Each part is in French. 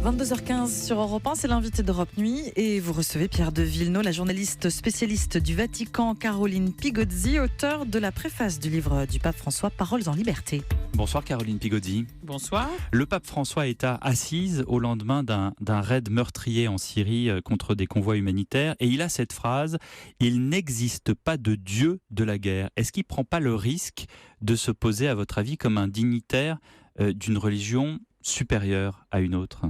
22h15 sur Europe 1, c'est l'invité d'Europe Nuit et vous recevez Pierre de Villeneuve, la journaliste spécialiste du Vatican, Caroline Pigozzi, auteure de la préface du livre du pape François, Paroles en liberté. Bonsoir Caroline Pigozzi. Bonsoir. Le pape François est à Assise au lendemain d'un raid meurtrier en Syrie contre des convois humanitaires et il a cette phrase « Il n'existe pas de Dieu de la guerre ». Est-ce qu'il ne prend pas le risque de se poser, à votre avis, comme un dignitaire d'une religion supérieure à une autre ?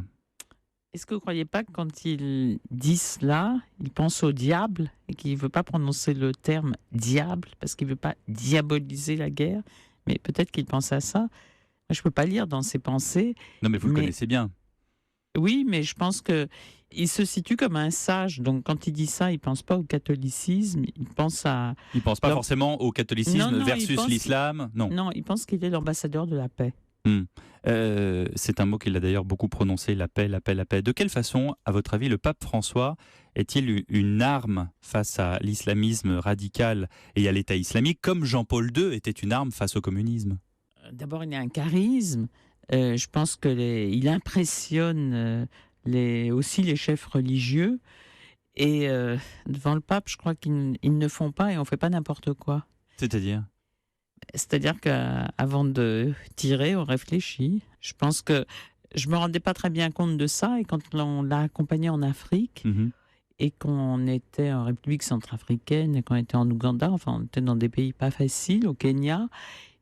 Est-ce que vous ne croyez pas que quand il dit cela, il pense au diable et qu'il ne veut pas prononcer le terme diable parce qu'il ne veut pas diaboliser la guerre? Mais peut-être qu'il pense à ça. Moi, je ne peux pas lire dans ses pensées. Non, mais vous le connaissez bien. Oui, mais je pense qu'il se situe comme un sage. Donc, quand il dit ça, il ne pense pas au catholicisme. Il pense à... Il ne pense pas forcément au catholicisme versus l'islam. Non, il pense qu'il est l'ambassadeur de la paix. C'est un mot qu'il a d'ailleurs beaucoup prononcé, la paix, la paix, la paix. De quelle façon, à votre avis, le pape François est-il une arme face à l'islamisme radical et à l'État islamique, comme Jean-Paul II était une arme face au communisme ? D'abord, il a un charisme. Je pense qu'il impressionne aussi les chefs religieux. Et devant le pape, je crois qu'ils ne font pas et on ne fait pas n'importe quoi. C'est-à-dire qu'avant de tirer, on réfléchit. Je pense que je me rendais pas très bien compte de ça. Et quand on l'a accompagné en Afrique, et qu'on était en République centrafricaine, et qu'on était en Ouganda, enfin on était dans des pays pas faciles, au Kenya,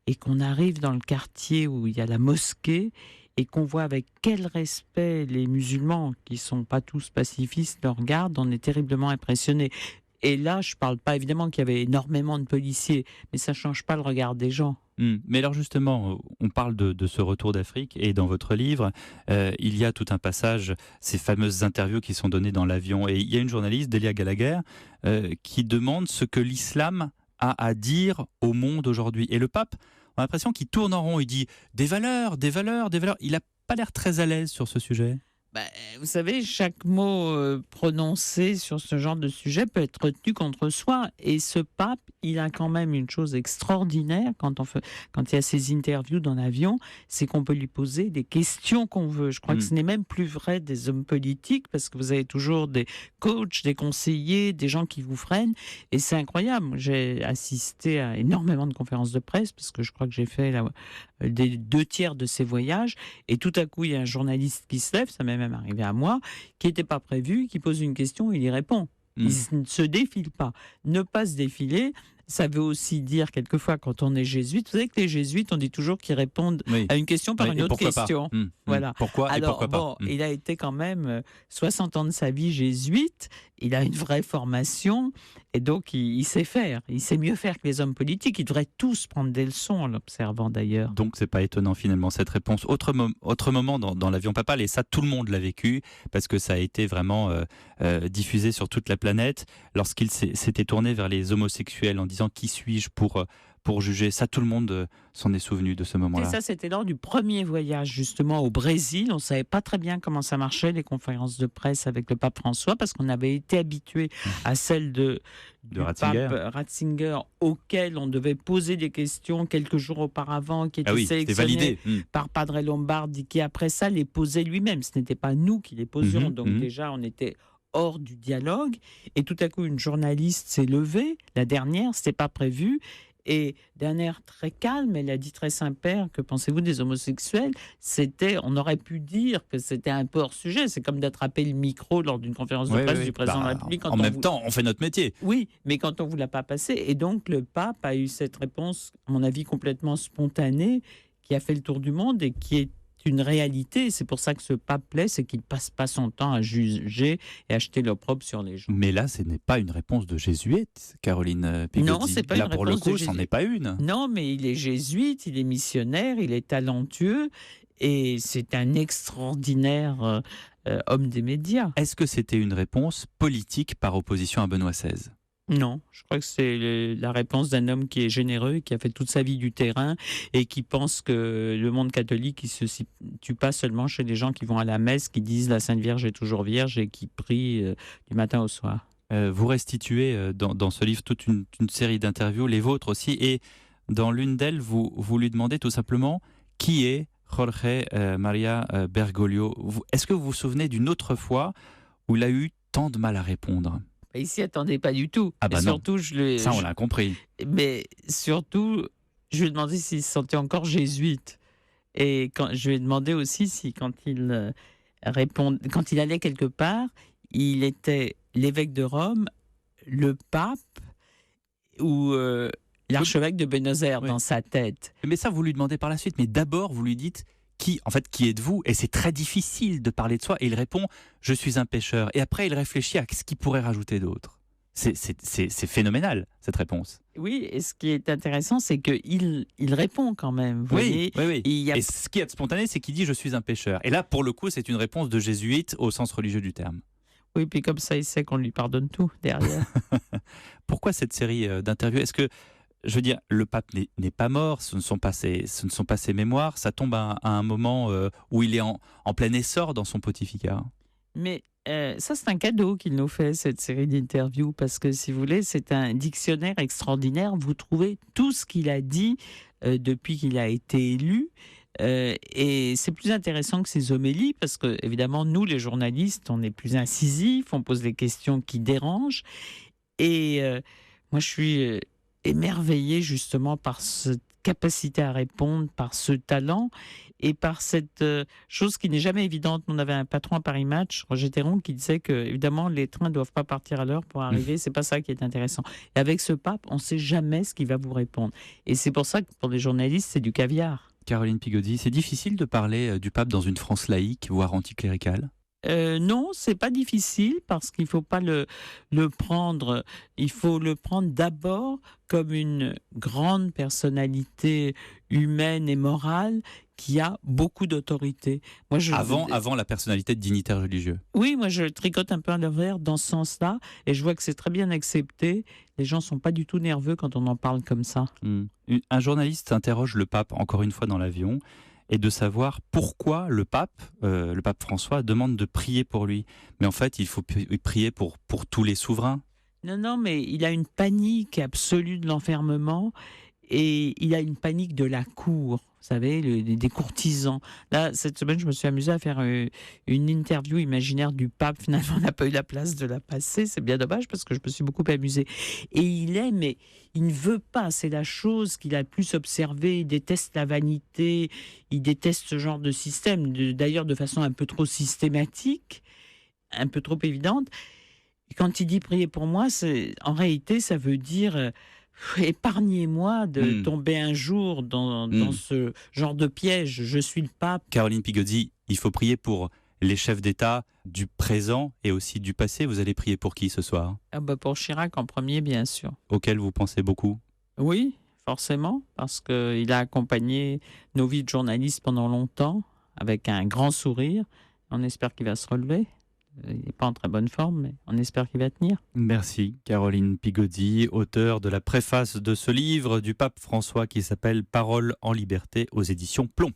et qu'on arrive dans le quartier où il y a la mosquée, et qu'on voit avec quel respect les musulmans, qui sont pas tous pacifistes, le regardent, on est terriblement impressionnés. Et là, je ne parle pas évidemment qu'il y avait énormément de policiers, mais ça ne change pas le regard des gens. Mais alors justement, on parle de ce retour d'Afrique et dans votre livre, il y a tout un passage, ces fameuses interviews qui sont données dans l'avion. Et il y a une journaliste, Delia Gallagher, qui demande ce que l'islam a à dire au monde aujourd'hui. Et le pape, on a l'impression qu'il tourne en rond, il dit des valeurs, des valeurs, des valeurs. Il n'a pas l'air très à l'aise sur ce sujet. Vous savez, chaque mot prononcé sur ce genre de sujet peut être retenu contre soi. Et ce pape, il a quand même une chose extraordinaire quand il y a ces interviews dans l'avion, c'est qu'on peut lui poser des questions qu'on veut. Je crois que ce n'est même plus vrai des hommes politiques parce que vous avez toujours des coachs, des conseillers, des gens qui vous freinent. Et c'est incroyable. J'ai assisté à énormément de conférences de presse parce que je crois que j'ai fait des 2/3 de ces voyages. Et tout à coup, il y a un journaliste qui se lève, ça m'est même arrivé à moi, qui n'était pas prévu, qui pose une question, il y répond. Il ne se défile pas. Ne pas se défiler, ça veut aussi dire quelquefois quand on est jésuite, vous savez que les jésuites, on dit toujours qu'ils répondent à une question par une autre question. Voilà. Pourquoi et alors, pourquoi pas il a été quand même 60 ans de sa vie jésuite, il a une vraie formation et donc il sait faire. Il sait mieux faire que les hommes politiques. Ils devraient tous prendre des leçons en l'observant d'ailleurs. Donc c'est pas étonnant finalement cette réponse. Autre moment dans l'avion papal, et ça tout le monde l'a vécu parce que ça a été vraiment diffusé sur toute la planète lorsqu'il s'était tourné vers les homosexuels en disant qui suis-je pour juger. Ça, tout le monde s'en est souvenu de ce moment-là. Et ça, c'était lors du premier voyage, justement, au Brésil. On ne savait pas très bien comment ça marchait, les conférences de presse avec le pape François, parce qu'on avait été habitué à celle du pape Ratzinger, auquel on devait poser des questions quelques jours auparavant, qui étaient sélectionnées par Padre Lombardi, qui après ça les posait lui-même. Ce n'était pas nous qui les posions. Donc déjà, on était hors du dialogue. Et tout à coup, une journaliste s'est levée, la dernière, c'était pas prévu, et d'un air très calme, elle a dit très Saint-Père, que pensez-vous des homosexuels ? On aurait pu dire que c'était un peu hors sujet, c'est comme d'attraper le micro lors d'une conférence de presse du président de la République. En même temps, on fait notre métier. Oui, mais quand on ne vous l'a pas passé, et donc le pape a eu cette réponse, à mon avis, complètement spontanée, qui a fait le tour du monde et qui est une réalité. C'est pour ça que ce pape plaît, c'est qu'il ne passe pas son temps à juger et à jeter l'opprobre sur les gens. Mais là, ce n'est pas une réponse de jésuite, Caroline Pigozzi. Non, c'est pas une réponse de jésuite. Là, pour le coup, c'en est pas une. Non, mais il est jésuite, il est missionnaire, il est talentueux et c'est un extraordinaire homme des médias. Est-ce que c'était une réponse politique par opposition à Benoît XVI ? Non, je crois que c'est la réponse d'un homme qui est généreux, qui a fait toute sa vie du terrain et qui pense que le monde catholique, il se situe pas seulement chez les gens qui vont à la messe, qui disent la Sainte Vierge est toujours vierge et qui prient du matin au soir. Vous restituez dans ce livre toute une série d'interviews, les vôtres aussi, et dans l'une d'elles, vous lui demandez tout simplement qui est Jorge Maria Bergoglio. Est-ce que vous vous souvenez d'une autre fois où il a eu tant de mal à répondre? Il s'y attendait pas du tout. Ah bah Et non. surtout, Ça, on l'a compris. Mais surtout, je lui ai demandé s'il se sentait encore jésuite. Et je lui ai demandé aussi si quand il quand il allait quelque part, il était l'évêque de Rome, le pape ou l'archevêque de Buenos Aires Oui. dans sa tête. Mais ça, vous lui demandez par la suite. Mais d'abord, vous lui dites qui êtes-vous? Et c'est très difficile de parler de soi. Et il répond, je suis un pécheur. Et après, il réfléchit à ce qu'il pourrait rajouter d'autre. C'est phénoménal, cette réponse. Oui, et ce qui est intéressant, c'est qu'il répond quand même. Vous voyez, oui. il y a- Et ce qui est spontané, c'est qu'il dit, je suis un pécheur. Et là, pour le coup, c'est une réponse de jésuite au sens religieux du terme. Oui, puis comme ça, il sait qu'on lui pardonne tout derrière. Pourquoi cette série d'interviews? Est-ce que, je veux dire, le pape n'est pas mort, ce ne sont pas ses mémoires, ça tombe à un moment où il est en plein essor dans son pontificat. Mais ça, c'est un cadeau qu'il nous fait, cette série d'interviews, parce que, si vous voulez, c'est un dictionnaire extraordinaire. Vous trouvez tout ce qu'il a dit depuis qu'il a été élu. Et c'est plus intéressant que ses homélies, parce que, évidemment, nous, les journalistes, on est plus incisifs, on pose des questions qui dérangent. Et moi, je suis émerveillée, justement, par cette capacité à répondre, par ce talent et par cette chose qui n'est jamais évidente. On avait un patron à Paris Match, Roger Théron, qui disait que, évidemment, les trains ne doivent pas partir à l'heure pour arriver. C'est pas ça qui est intéressant. Et avec ce pape, on ne sait jamais ce qu'il va vous répondre. Et c'est pour ça que, pour les journalistes, c'est du caviar. Caroline Pigozzi, c'est difficile de parler du pape dans une France laïque, voire anticléricale? Non, c'est pas difficile, parce qu'il faut pas le prendre. Il faut le prendre d'abord comme une grande personnalité humaine et morale qui a beaucoup d'autorité. Moi, Avant la personnalité de dignitaire religieux. Oui, moi je tricote un peu à l'envers dans ce sens-là, et je vois que c'est très bien accepté. Les gens sont pas du tout nerveux quand on en parle comme ça. Un journaliste interroge le pape, encore une fois dans l'avion, et de savoir pourquoi le pape François, demande de prier pour lui. Mais en fait, il faut prier pour tous les souverains. Non, mais il a une panique absolue de l'enfermement, et il a une panique de la cour, vous savez, des courtisans. Là, cette semaine, je me suis amusée à faire une interview imaginaire du pape. Finalement, on n'a pas eu la place de la passer. C'est bien dommage, parce que je me suis beaucoup amusée. Et mais il ne veut pas. C'est la chose qu'il a le plus observée. Il déteste la vanité. Il déteste ce genre de système, d'ailleurs de façon un peu trop systématique, un peu trop évidente. Et quand il dit prier pour moi, en réalité, ça veut dire épargnez-moi de tomber un jour dans ce genre de piège. Je suis le pape. Caroline Pigozzi, il faut prier pour les chefs d'État du présent et aussi du passé. Vous allez prier pour qui ce soir? Pour Chirac en premier, bien sûr. Auquel vous pensez beaucoup? Oui, forcément, parce qu'il a accompagné nos vies de journalistes pendant longtemps, avec un grand sourire. On espère qu'il va se relever. Il n'est pas en très bonne forme, mais on espère qu'il va tenir. Merci Caroline Pigozzi, auteure de la préface de ce livre du pape François qui s'appelle Paroles en liberté aux éditions Plomb.